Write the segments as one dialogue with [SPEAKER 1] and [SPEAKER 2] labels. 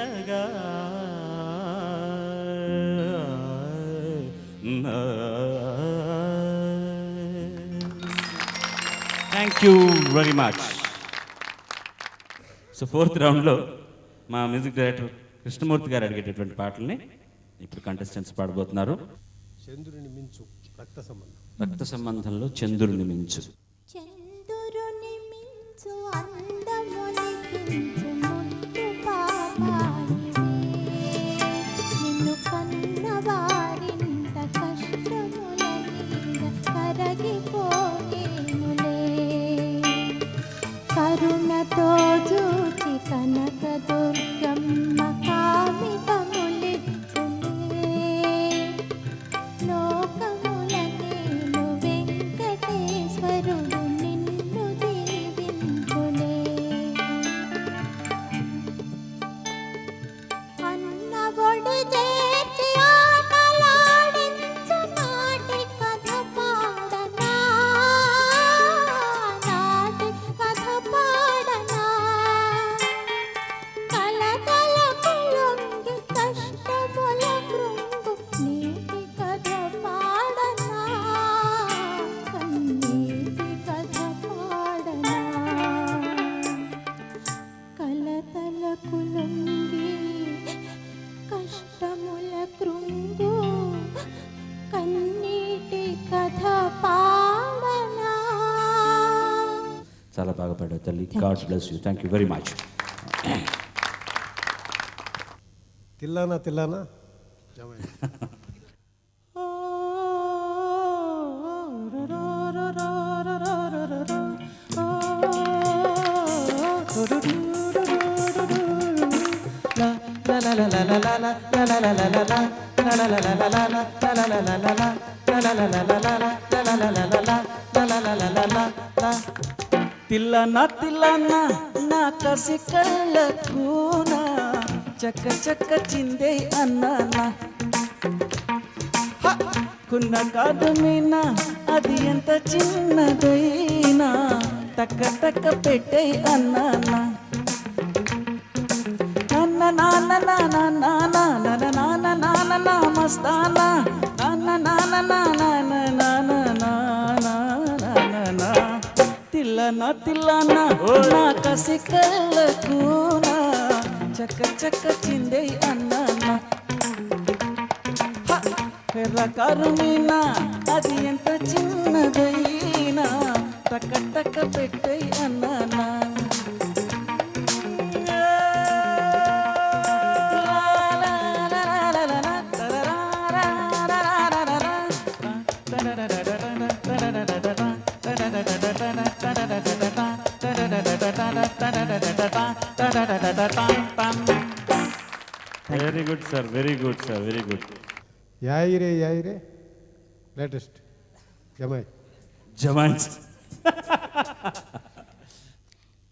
[SPEAKER 1] తీరగా thank you very much. So fourth రౌండ్లో మా మ్యూజిక్ డైరెక్టర్ కృష్ణమూర్తి గారు అడిగేటటువంటి పాటల్ని ఇప్పుడు కంటెస్టెంట్స్ పాడబోతున్నారు.
[SPEAKER 2] చంద్రుని మించు రక్త సంబంధం.
[SPEAKER 1] రక్త సంబంధంలో చంద్రుని మించు.
[SPEAKER 3] చంద్రుని మించు అందమునికించు ముద్దు పాపాయి నిన్ను కన్నవారింత కష్టముల మీద కరగిపోయేనులే కరుణతో చూచి కనక దుర్గమ్మ కామితములిచ్చులే లోకముల నేను వెంకటేశ్వరుడు నిన్ను దీవించులే అన్న ఒడి చేర్చి ఆటలాడించు నాటి కథ పాడనా నాటి కథ పాడనా కలతలకు లొంగి కష్టముల కృంగు నీటి కథ పాడనా కన్నీటి కథ పాడనా కలతలకు లొంగి కష్టముల కృంగు కన్నీటి కథ పాడనా.
[SPEAKER 1] చాలా బాగా పాడావు తల్లి. God bless you. Thank you very much.
[SPEAKER 2] తిల్లానా తిల్లానా జమై.
[SPEAKER 4] తిల్లనా తిల్లనా నా కసి కళ్ళకునా చక్క చక్క చిందే అన్నానా కున్న కాదు మీనా అది ఎంత చిన్నదైనా టక్క టక్క పెట్టే అన్నానా నాన్న నాన్న నాన్న నాన్న నాన్న నాన్న నాన్న నా మస్తానా నాన్న నాన్న నాన్న నాన్న నాన్న నాన్న తిల్లనా తిల్లనా నా కసి కళ్ళకునా చక్క చక్క చిందే అన్నానా ఎర్ర కరుమీనా అది ఎంత చిన్నదైనా టక్క టక్క పెట్టే అన్నానా
[SPEAKER 1] very good sir, very good sir, very good.
[SPEAKER 2] యాయిరే యాయిరే లేటెస్ట్ జమై.
[SPEAKER 1] జమాన్స్.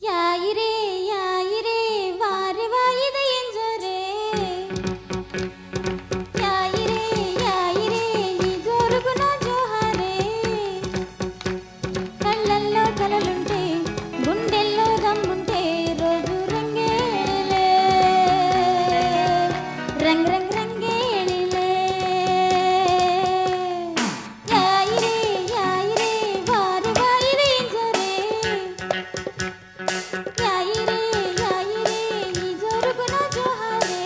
[SPEAKER 3] యాయిరే యాయిరే వారి వాయిద ఎంజరే యాయిరే యాయిరే ఈ జోరుగున జోహారే కళ్ళల్లో కలలుంటే గుండెల్లో దమ్ముంటే రోజు రంగేలే రంగ్ రంగ్ రంగేలిలే యాయిరే యాయిరే వారి వాయిద ఎంజరే యాయిరే యాయిరే ఈ జోరుగున జోహారే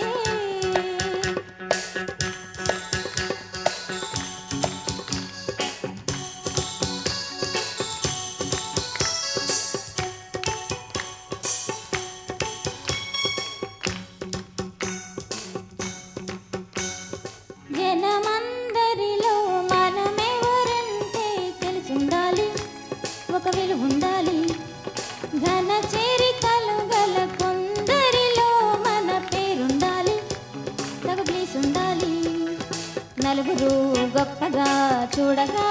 [SPEAKER 3] జనమందరిలో మనమెవరంటే తెలుసుండాలి ఒక విలువ ఉండాలి ఘన చేరికలు గల కొందరిలో మన పేరుండాలి తగు ప్లీస్ ఉండాలి నలుగురు గొప్పగా చూడగా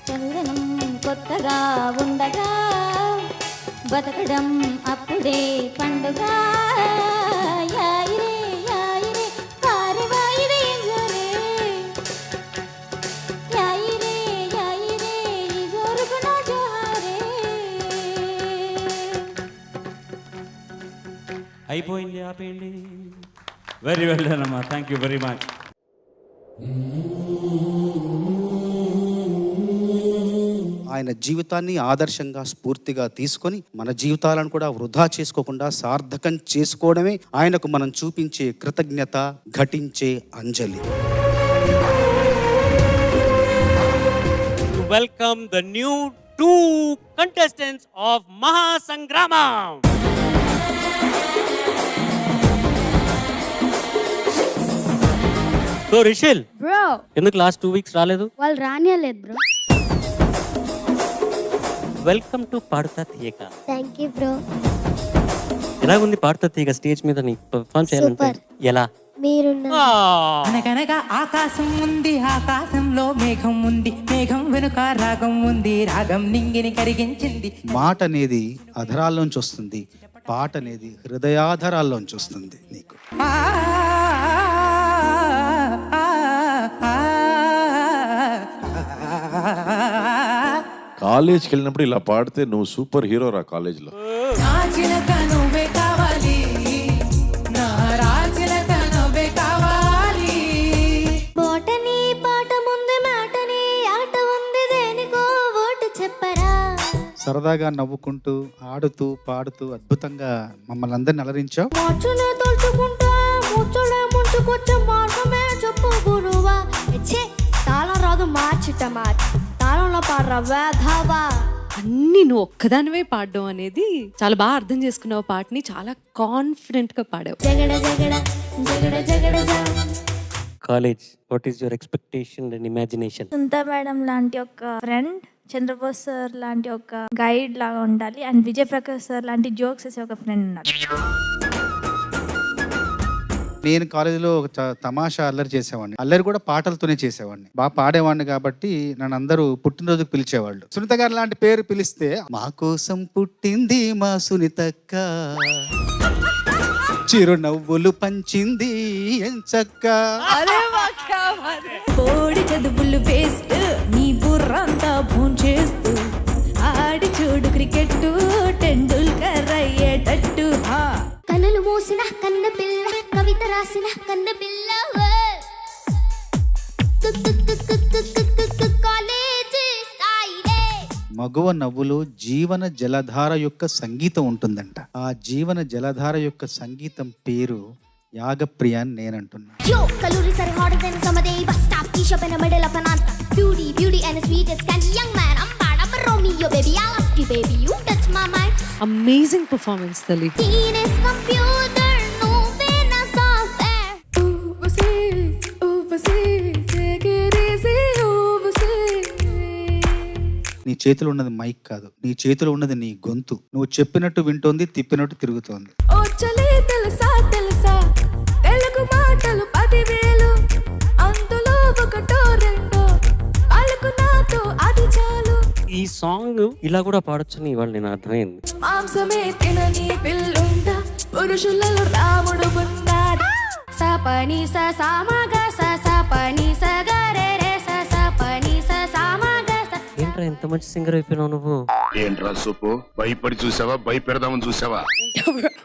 [SPEAKER 3] చందనం కొత్తగా ఉండగా బతకడం అప్పుడే పండుగ యాయిరే యాయిరే వారి వాయిదే ఎంజరే యాయిరే యాయిరే ఈ జోరుగున జోహారే.
[SPEAKER 1] అయిపోయింది, ఆపేయండి. వెరీ వెల్ డన్ అమ్మా, థ్యాంక్ యూ వెరీ మచ్.
[SPEAKER 5] ఆయన జీవితాన్ని ఆదర్శంగా స్ఫూర్తిగా తీసుకొని మన జీవితాలను కూడా వృధా చేసుకోకుండా సార్థకం చేసుకోవడమే ఆయనకు మనం చూపించే కృతజ్ఞత, ఘటించే అంజలి.
[SPEAKER 6] Welcome the new 2 contestants of Mahasangramam. So Rishil,
[SPEAKER 3] bro
[SPEAKER 6] ఎందుకు లాస్ట్ 2 weeks రాలేదు?
[SPEAKER 3] వాళ్ళు రానియలేదు bro.
[SPEAKER 6] Welcome to Paduta Theeyaga.
[SPEAKER 3] Thank you bro.
[SPEAKER 6] ఎలాగుంది పాడుతా తీయక స్టేజ్ మీద నీ పర్ఫార్మ్ చేయాలంటే?
[SPEAKER 3] Super.
[SPEAKER 6] ఎలా?
[SPEAKER 3] మీరున్న
[SPEAKER 7] అనగనగా ఆకాశం ఉంది, ఆకాశంలో మేఘం ఉంది, మేఘం వెనుక రాగం ఉంది, రాగం నింగిని కరిగించింది.
[SPEAKER 5] మాట అనేది అధరాల్లోంచి వస్తుంది, పాట అనేది హృదయాధరాల్లోంచి వస్తుంది. నీకు
[SPEAKER 7] ఆ, ఆ, ఆ,
[SPEAKER 8] కాలేజ్కి వెళ్ళినప్పుడు ఇలా పాడితే నువ్వు సూపర్ హీరో రా కాలేజ్లో.
[SPEAKER 7] నా చిలక నువ్వే కావాలి, నా రాచిలక నువ్వే కావాలి.
[SPEAKER 3] బోటని పాట ముందు మాటని ఆట ఉంది దేనికో ఓటు చెప్పరా.
[SPEAKER 5] సరదాగా నవ్వుకుంటూ ఆడుతూ పాడుతూ అద్భుతంగా మమ్మల్ని అందరిని అలరించావు.
[SPEAKER 3] మార్చునే తోల్చుకుంటా ముచ్చులే ముంచుకొచ్చే మార్గమే చెప్పు గురువా. ఛే తాళం రాదు మార్చిట మార్చి తాళంలో పాడరా వేధవా.
[SPEAKER 9] అన్ని నువ్వు ఒక్కదానివే పాడడం అనేది చాలా బాగా అర్థం చేసుకున్నావు. పాటని చాలా కాన్ఫిడెంట్ గా పాడావు.
[SPEAKER 3] జగడ జగడ జగడ జగడ జగడ.
[SPEAKER 6] College, what is your expectation and imagination?
[SPEAKER 10] సుంతా మేడం లాంటి ఒక ఫ్రెండ్, చంద్రబోస్ సార్ లాంటి ఒక గైడ్ లాగా ఉండాలి, అండ్ విజయ్ ప్రకాష్ సార్ లాంటి జోక్స్ వేసే ఒక ఫ్రెండ్ ఉండాలి.
[SPEAKER 5] నేను కాలేజీలో ఒక తమాషా అల్లరి చేసేవాడిని. అల్లరి కూడా పాటలతోనే చేసేవాడిని. బాగా పాడేవాడిని కాబట్టి నన్ను అందరూ పుట్టినరోజుకు పిలిచేవాళ్ళు. సునీత గారు లాంటి పేరు పిలిస్తే మా కోసం పుట్టింది మా సునీతక్క, చిరునవ్వులు పంచింది ఎంచక్క.
[SPEAKER 7] కోడి చదువులు వేస్ట్, నీ బుర్రంతా భోంచేస్తూ ఆడి చూడు క్రికెట్ టెండూల్కర్ అయ్యేటట్టు.
[SPEAKER 3] కన్నులు మూసిన కన్న పిల్ల, కవిత రాసిన కన్న పిల్ల. కాలేజీ స్థాయిలే.
[SPEAKER 5] మగువ నవ్వులో జీవన జలధార యొక్క సంగీతం ఉంటుందంట. ఆ జీవన జలధార యొక్క సంగీతం పేరు యాగప్రియ అని నేనంటున్నా.
[SPEAKER 3] Yo, kaluri sari hotter than summer day. Bus stop, tea shop in the middle of an ant. Beauty, beauty and the sweetest candy. Young man, I'm bad, I'm a Romeo, baby. I love you, baby. You touch my mind.
[SPEAKER 9] Amazing performance తల్లి.
[SPEAKER 3] Teenage computer, నువ్వే నా software.
[SPEAKER 5] నీ చేతిలో ఉన్నది mic కాదు, నీ చేతిలో ఉన్నది నీ గొంతు. నువ్వు చెప్పినట్టు వింటోంది, తిప్పినట్టు తిరుగుతోంది.
[SPEAKER 7] ఓ చలే తెలుసా తెలుసా, తెలుగు మాటలు 10,000, అందులో ఒకటో రెండో వాళ్ళకు నాతో అది చాలు.
[SPEAKER 6] ఈ సాంగ్ ఇలా కూడా పాడొచ్చని ఇవాళ నేను అర్థమైంది.
[SPEAKER 7] మాంసమే తినని పిల్లుందా, పురుషులలో రాముడు ఉన్నాడు.
[SPEAKER 3] సపని స సామగ స సపని స గరే రే స సపని స సామగ స.
[SPEAKER 6] ఏంట్రా ఎంత మంచి సింగర్ అయిపోయినావు నువ్వు?
[SPEAKER 8] ఏంట్రా సూపు, భయపడి చూసావా, భయపెడదామని చూసావా?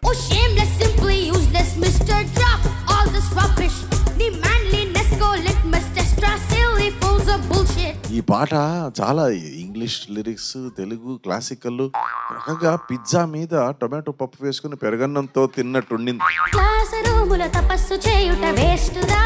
[SPEAKER 3] Oh shameless, simply useless, Mr. Drop all this rubbish. The manliness go litmus test, silly fools of bullshit.
[SPEAKER 8] ఈ పాట చాలా ఇంగ్లీష్ లిరిక్స్, తెలుగు క్లాసికల్, రకంగా పిజ్జా మీద టొమాటో పప్పు వేసుకుని పెరగన్నంతో తిన్నట్టుండింది.
[SPEAKER 3] క్లాస్ రూముల తపస్సు చేయుట వేస్ట్ రా